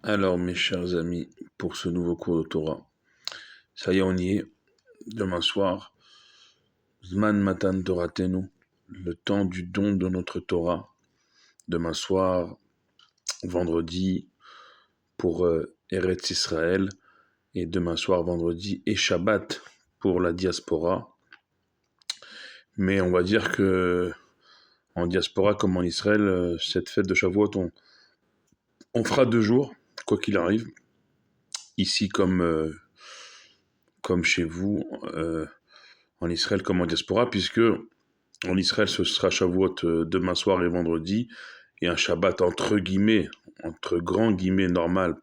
Alors, mes chers amis, pour ce nouveau cours de Torah, ça y est, on y est. Demain soir, Zman Matan Toratenu, le temps du don de notre Torah. Demain soir, vendredi, pour Eretz Israël. Et demain soir, vendredi, et Shabbat pour la diaspora. Mais on va dire que en diaspora comme en Israël, cette fête de Shavuot, on fera 2 jours, quoi qu'il arrive. Ici comme chez vous, en Israël comme en diaspora, puisque en Israël ce sera Shavuot demain soir et vendredi, et un Shabbat entre grands guillemets normal,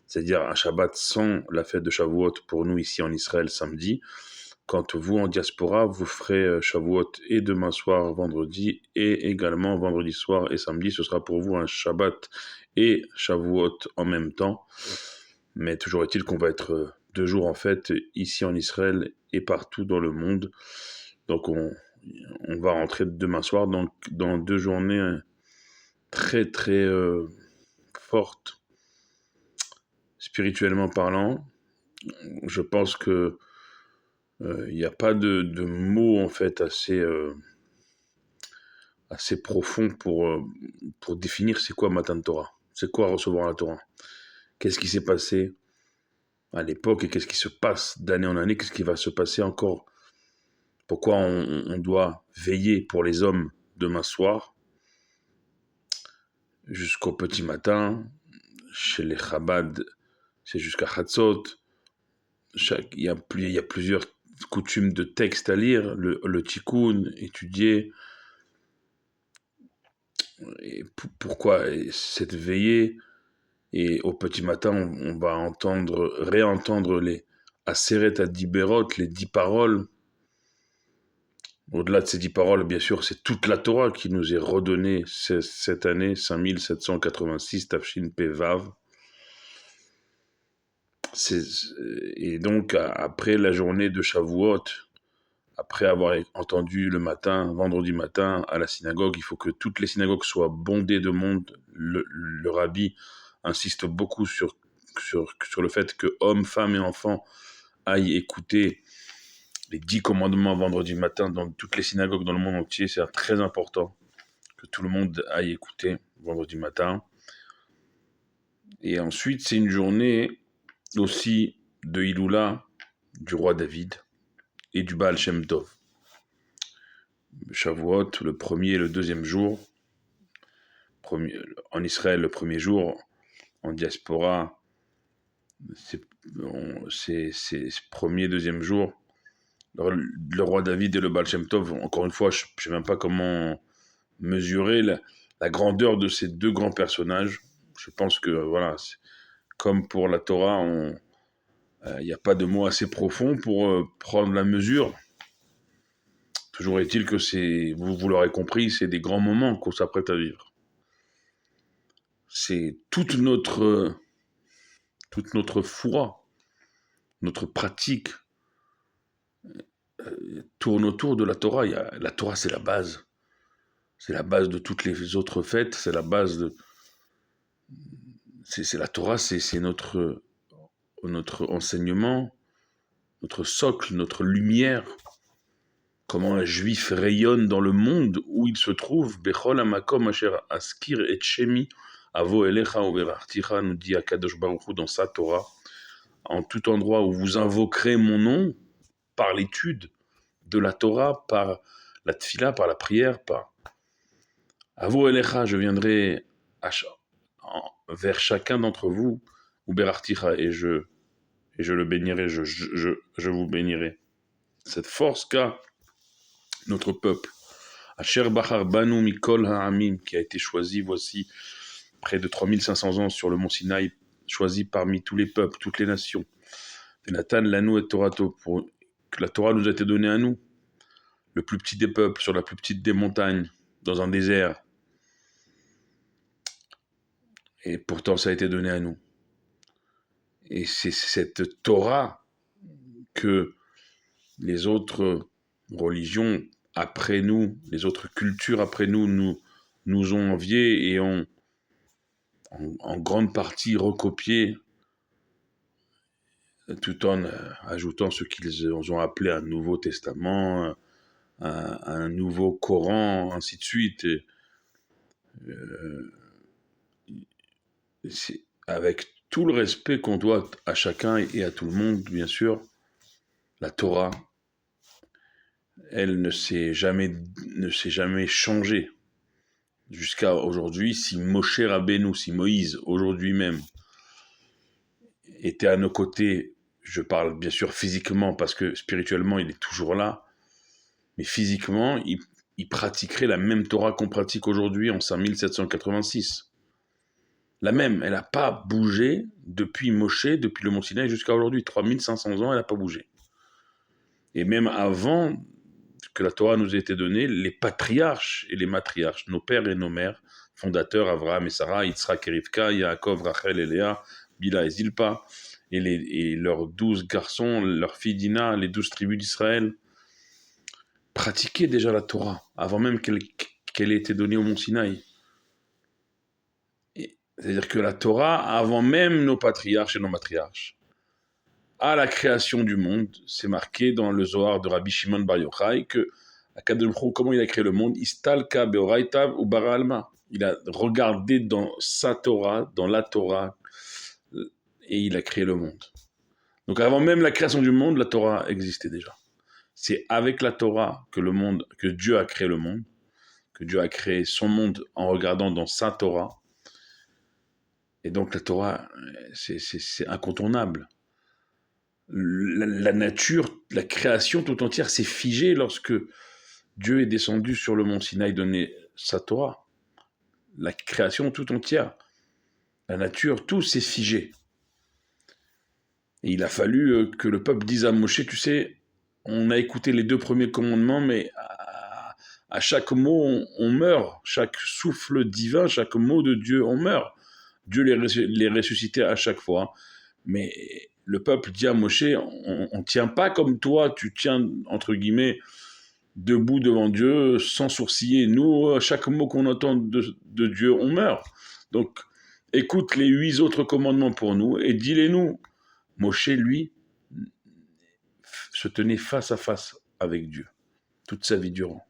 c'est-à-dire un Shabbat sans la fête de Shavuot pour nous ici en Israël samedi. Quand vous en diaspora, vous ferez Shavuot et demain soir, vendredi, et également vendredi soir et samedi, ce sera pour vous un Shabbat et Shavuot en même temps. Mais toujours est-il qu'on va être 2 jours en fête ici en Israël et partout dans le monde. Donc on va rentrer demain soir dans 2 journées très très fortes, spirituellement parlant. Je pense que il n'y a pas de mots en fait assez profond pour définir c'est quoi Matan Torah, c'est quoi recevoir la Torah. Qu'est-ce qui s'est passé à l'époque et qu'est-ce qui se passe d'année en année, qu'est-ce qui va se passer encore. Pourquoi on doit veiller pour les hommes demain soir jusqu'au petit matin. Chez les Chabad, c'est jusqu'à Hatzot. Il y a plusieurs coutumes de textes à lire, le Tikkun, étudier. Et pourquoi cette veillée. Et au petit matin, on va réentendre les Aseret Adiberot, les 10 paroles. Au-delà de ces 10 paroles, bien sûr, c'est toute la Torah qui nous est redonnée cette année, 5786, Tafshin Pevav. Et donc, après la journée de Shavuot, après avoir entendu le matin, vendredi matin, à la synagogue, il faut que toutes les synagogues soient bondées de monde. Le rabbi insiste beaucoup sur le fait que hommes, femmes et enfants aillent écouter les 10 commandements vendredi matin dans toutes les synagogues dans le monde entier. C'est très important que tout le monde aille écouter vendredi matin. Et ensuite, c'est une journée aussi de Iloula du roi David et du Baal Shem Tov. Shavuot, le premier et le deuxième jour. En Israël, le premier jour. En diaspora, c'est premier, deuxième jour. Le roi David et le Baal Shem Tov, encore une fois, je ne sais même pas comment mesurer la grandeur de ces 2 grands personnages. Je pense que, voilà, comme pour la Torah, il n'y a pas de mots assez profonds pour prendre la mesure. Toujours est-il que vous l'aurez compris, c'est des grands moments qu'on s'apprête à vivre. C'est toute notre foi, notre pratique tourne autour de la Torah. La Torah, c'est la base. C'est la base de toutes les autres fêtes. C'est la base de... C'est la Torah, c'est notre enseignement, notre socle, notre lumière. Comment un juif rayonne dans le monde où il se trouve. Bechol hamakom asher askir et shemi avo elecha uverachticha, nous dit Akadosh Baruch Hu dans sa Torah. En tout endroit où vous invoquerez mon nom, par l'étude de la Torah, par la tfila, par la prière, par avo elecha, je viendrai vers chacun d'entre vous, uberachticha, et je le bénirai, je vous bénirai. Cette force qu'a notre peuple, Asher Bachar Banu Mikol Ha'amim, qui a été choisi, voici, près de 3500 ans sur le mont Sinaï, choisi parmi tous les peuples, toutes les nations. Venatan Lanu et Torato, pour que la Torah nous a été donnée à nous, le plus petit des peuples, sur la plus petite des montagnes, dans un désert. Et pourtant, ça a été donné à nous. Et c'est cette Torah que les autres religions après nous, les autres cultures après nous ont envié et ont en grande partie recopié, tout en ajoutant ce qu'ils ont appelé un Nouveau Testament, un nouveau Coran, ainsi de suite. Euh, avec tout le respect qu'on doit à chacun et à tout le monde, bien sûr, la Torah, elle ne s'est jamais changée jusqu'à aujourd'hui. Si Moshe Rabbeinu, si Moïse, aujourd'hui même, était à nos côtés, je parle bien sûr physiquement parce que spirituellement il est toujours là, mais physiquement il pratiquerait la même Torah qu'on pratique aujourd'hui en 5786. La même, elle n'a pas bougé depuis Moshe, depuis le Mont Sinaï jusqu'à aujourd'hui. 3500 ans, elle n'a pas bougé. Et même avant que la Torah nous ait été donnée, les patriarches et les matriarches, nos pères et nos mères, fondateurs, Abraham et Sarah, Yitzhak et Rivka, Yaakov, Rachel et Léa, Bila et Zilpa, et leurs 12 garçons, leurs filles Dina, les 12 tribus d'Israël, pratiquaient déjà la Torah, avant même qu'elle ait été donnée au Mont Sinaï. C'est-à-dire que la Torah, avant même nos patriarches et nos matriarches, à la création du monde, c'est marqué dans le Zohar de Rabbi Shimon Bar Yochai que comment il a créé le monde, Istalka beoraitav ou bara alma. Il a regardé dans sa Torah, dans la Torah, et il a créé le monde. Donc avant même la création du monde, la Torah existait déjà. C'est avec la Torah que Dieu a créé le monde, que Dieu a créé son monde en regardant dans sa Torah. Et donc la Torah, c'est incontournable. La nature, la création tout entière s'est figée lorsque Dieu est descendu sur le mont Sinaï donner sa Torah. La création tout entière, la nature, tout s'est figé. Et il a fallu que le peuple dise à Moshe, tu sais, on a écouté les 2 premiers commandements, mais à chaque mot, on meurt. Chaque souffle divin, chaque mot de Dieu, on meurt. Dieu les ressuscitait à chaque fois. Mais le peuple dit à Moshe, on ne tient pas comme toi, tu tiens, entre guillemets, debout devant Dieu, sans sourciller. Nous, à chaque mot qu'on entend de Dieu, on meurt. Donc, écoute les 8 autres commandements pour nous et dis-les-nous. Moshe, lui, se tenait face à face avec Dieu, toute sa vie durant.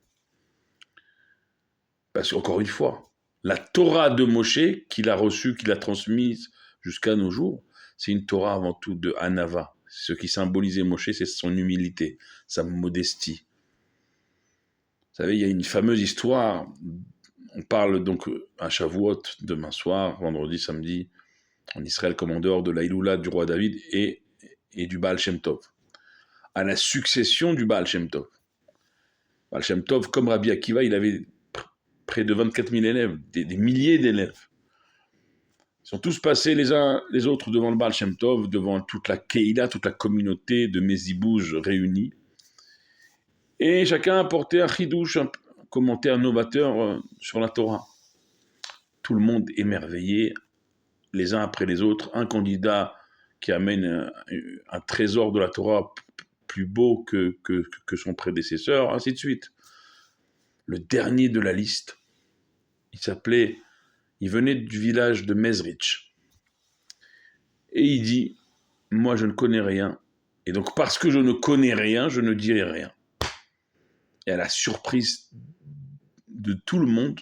Parce qu'encore une fois, la Torah de Moshe, qu'il a reçue, qu'il a transmise jusqu'à nos jours, c'est une Torah avant tout de Hanava. Ce qui symbolisait Moshe, c'est son humilité, sa modestie. Vous savez, il y a une fameuse histoire, on parle donc à Shavuot, demain soir, vendredi, samedi, en Israël comme en dehors de l'Aïloula du roi David et du Baal Shem Tov, à la succession du Baal Shem Tov. Baal Shem Tov, comme Rabbi Akiva, il avait près de 24 000 élèves, des milliers d'élèves. Ils sont tous passés les uns les autres devant le Baal Shem Tov, devant toute la Keïla, toute la communauté de Mezibouj réunis. Et chacun apportait un chidouche, un commentaire novateur sur la Torah. Tout le monde émerveillé, les uns après les autres, un candidat qui amène un trésor de la Torah plus beau que son prédécesseur, ainsi de suite. Le dernier de la liste, il venait du village de Mezrich. Et il dit, moi je ne connais rien, et donc parce que je ne connais rien, je ne dirai rien. Et à la surprise de tout le monde,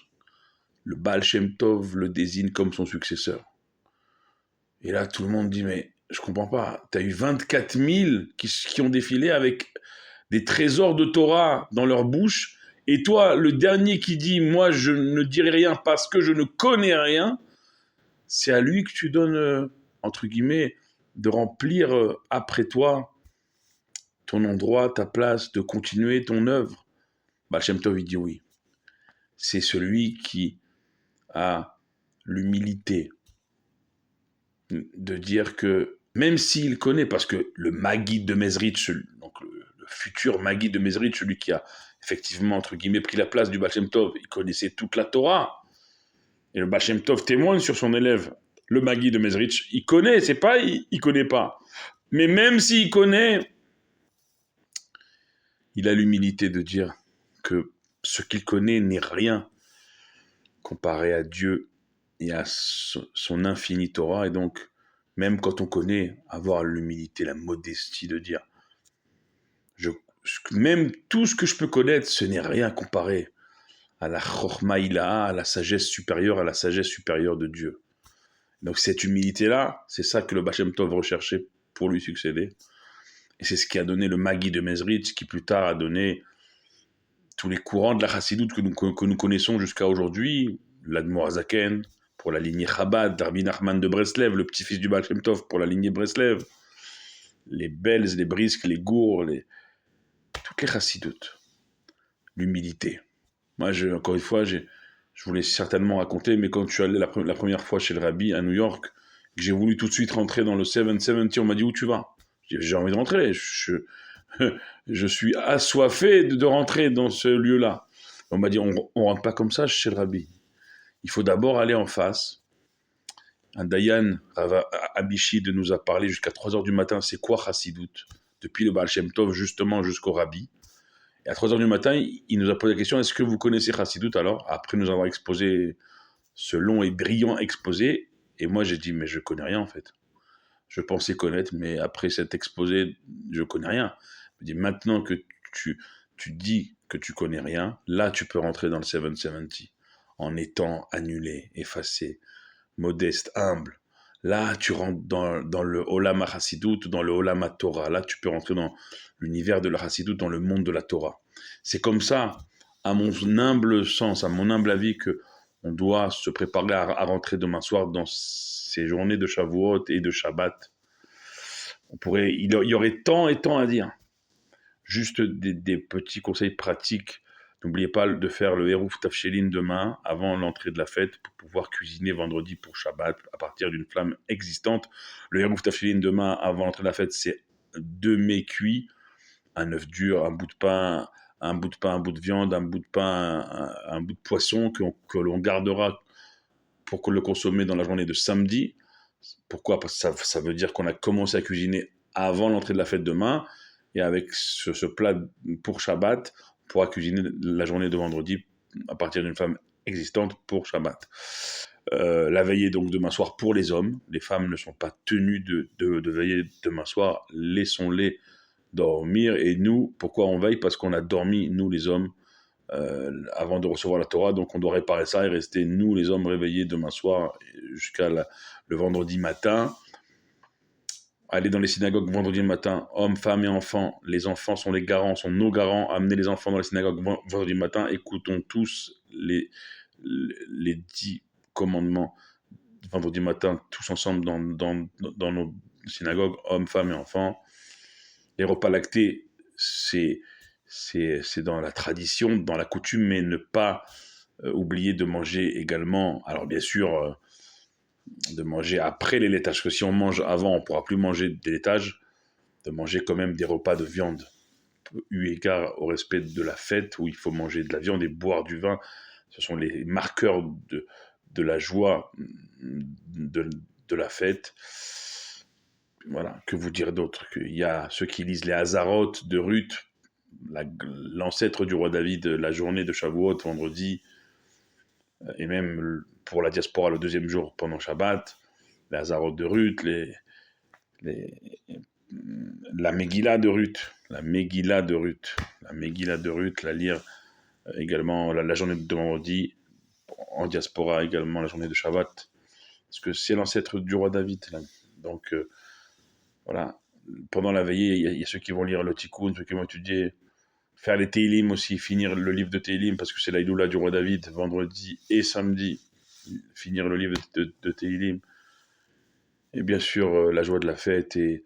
le Baal Shem Tov le désigne comme son successeur. Et là, tout le monde dit, mais je comprends pas, tu as eu 24 000 qui ont défilé avec des trésors de Torah dans leur bouche, et toi, le dernier qui dit, moi je ne dirai rien parce que je ne connais rien, c'est à lui que tu donnes, entre guillemets, de remplir après toi ton endroit, ta place, de continuer ton œuvre. Baal Shem Tov, il dit oui. C'est celui qui a l'humilité de dire que, même s'il connaît, parce que le Maguide de Mezrich, donc le futur Maguide de Mezrich, celui qui a effectivement, entre guillemets, pris la place du Baal Shem Tov, il connaissait toute la Torah. Et le Baal Shem Tov témoigne sur son élève, le Maguide de Mezrich. Il connaît, c'est pas il connaît pas. Mais même s'il connaît, il a l'humilité de dire que ce qu'il connaît n'est rien comparé à Dieu et à son infinie Torah. Et donc, même quand on connaît, avoir l'humilité, la modestie de dire, je, même tout ce que je peux connaître, ce n'est rien comparé à la Chochma Ilaha, à la sagesse supérieure, de Dieu. Donc cette humilité-là, c'est ça que le Baal Shem Tov recherchait pour lui succéder. Et c'est ce qui a donné le Magi de Mezritch, qui plus tard a donné tous les courants de la Chassidoute que nous connaissons jusqu'à aujourd'hui, l'Admor Azaken, pour la lignée Chabad, Rabbi Nachman de Breslev, le petit-fils du Baal Shem Tov pour la lignée Breslev, les Belz, les Brisk, les Gour, toutes les Chassidoutes. L'humilité. Moi, encore une fois, je voulais certainement raconter, mais quand je suis allé la première fois chez le Rabbi à New York, j'ai voulu tout de suite rentrer dans le 770, on m'a dit où tu vas? J'ai envie de rentrer, je suis assoiffé de rentrer dans ce lieu-là. On m'a dit on rentre pas comme ça chez le Rabbi. Il faut d'abord aller en face. Un Dayan, Abishid, nous a parlé jusqu'à 3h du matin, c'est quoi Chassidoute? Depuis le Baal Shem Tov justement jusqu'au Rabbi. Et à 3h du matin, il nous a posé la question, est-ce que vous connaissez Chassidoute alors? Après nous avoir exposé ce long et brillant exposé. Et moi j'ai dit, mais je connais rien en fait. Je pensais connaître, mais après cet exposé, je connais rien. Je dis, maintenant que tu dis que tu connais rien, là tu peux rentrer dans le 770 en étant annulé, effacé, modeste, humble. Là, tu rentres dans le Olam HaChassidut, dans le Olam HaTorah. Là, tu peux rentrer dans l'univers de la Chassidut, dans le monde de la Torah. C'est comme ça, à mon humble sens, à mon humble avis, que on doit se préparer à rentrer demain soir dans ces journées de Shavuot et de Shabbat. Il y aurait tant et tant à dire. Juste des petits conseils pratiques. N'oubliez pas de faire le Hérouf Tafshelin demain, avant l'entrée de la fête, pour pouvoir cuisiner vendredi pour Shabbat, à partir d'une flamme existante. Le Hérouf Tafshelin demain, avant l'entrée de la fête, c'est 2 mets cuits, un œuf dur, un bout de pain, un bout de viande, un bout de pain, un bout de poisson que l'on gardera pour le consommer dans la journée de samedi. Pourquoi? Parce que ça veut dire qu'on a commencé à cuisiner avant l'entrée de la fête demain, et avec ce plat pour Shabbat, on pourra cuisiner la journée de vendredi à partir d'une femme existante pour Shabbat. La veillée donc demain soir pour les hommes. Les femmes ne sont pas tenues de veiller demain soir. Laissons-les dormir. Et nous, pourquoi on veille? Parce qu'on a dormi, nous les hommes, avant de recevoir la Torah. Donc on doit réparer ça et rester, nous les hommes, réveillés demain soir jusqu'à le vendredi matin. Aller dans les synagogues vendredi matin, hommes, femmes et enfants. Les enfants sont les garants, sont nos garants. Amenez les enfants dans les synagogues vendredi matin. Écoutons tous les 10 commandements vendredi matin, tous ensemble dans nos synagogues, hommes, femmes et enfants. Les repas lactés, c'est dans la tradition, dans la coutume, mais ne pas oublier de manger également. Alors bien sûr, de manger après les laitages, parce que si on mange avant, on ne pourra plus manger des laitages, de manger quand même des repas de viande, eu égard au respect de la fête, où il faut manger de la viande et boire du vin. Ce sont les marqueurs de la joie de la fête. Voilà, que vous dire d'autre? Il y a ceux qui lisent les Hazarot de Ruth, l'ancêtre du roi David, la journée de Shavuot, vendredi, et même pour la diaspora le deuxième jour pendant Shabbat, les Hazarot de Ruth, la Megillah de Ruth, la lire également la journée de vendredi, en diaspora également la journée de Shabbat, parce que c'est l'ancêtre du roi David. Là. Donc voilà, pendant la veillée, il y a ceux qui vont lire le Tikkun, ceux qui vont étudier, faire les Teilim aussi, finir le livre de Teilim, parce que c'est l'Aïloula du roi David, vendredi et samedi, finir le livre de Teilim. Et bien sûr, la joie de la fête et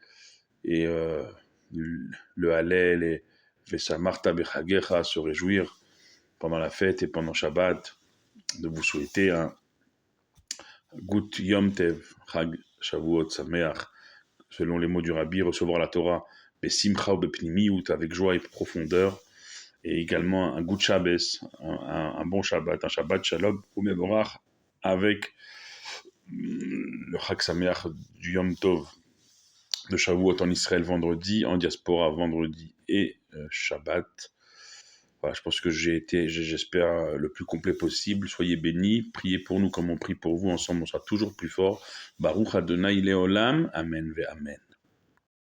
le Hallel et Vesamarta Bechagecha, se réjouir pendant la fête et pendant Shabbat, de vous souhaiter un Gut Yom Tev, Chag Shavuot Sameach, selon les mots du Rabbi, recevoir la Torah Besimcha ou Bepnimiut, avec joie et profondeur, et également un Gut Shabbos, un bon Shabbat, un Shabbat Shalom ou Mevorach, avec le Chag Sameach du Yom Tov de Shavuot en Israël vendredi, en diaspora vendredi et Shabbat. Voilà, je pense que j'espère le plus complet possible. Soyez bénis, priez pour nous comme on prie pour vous. Ensemble, on sera toujours plus fort. Baruch Adonai Leolam. Amen ve Amen.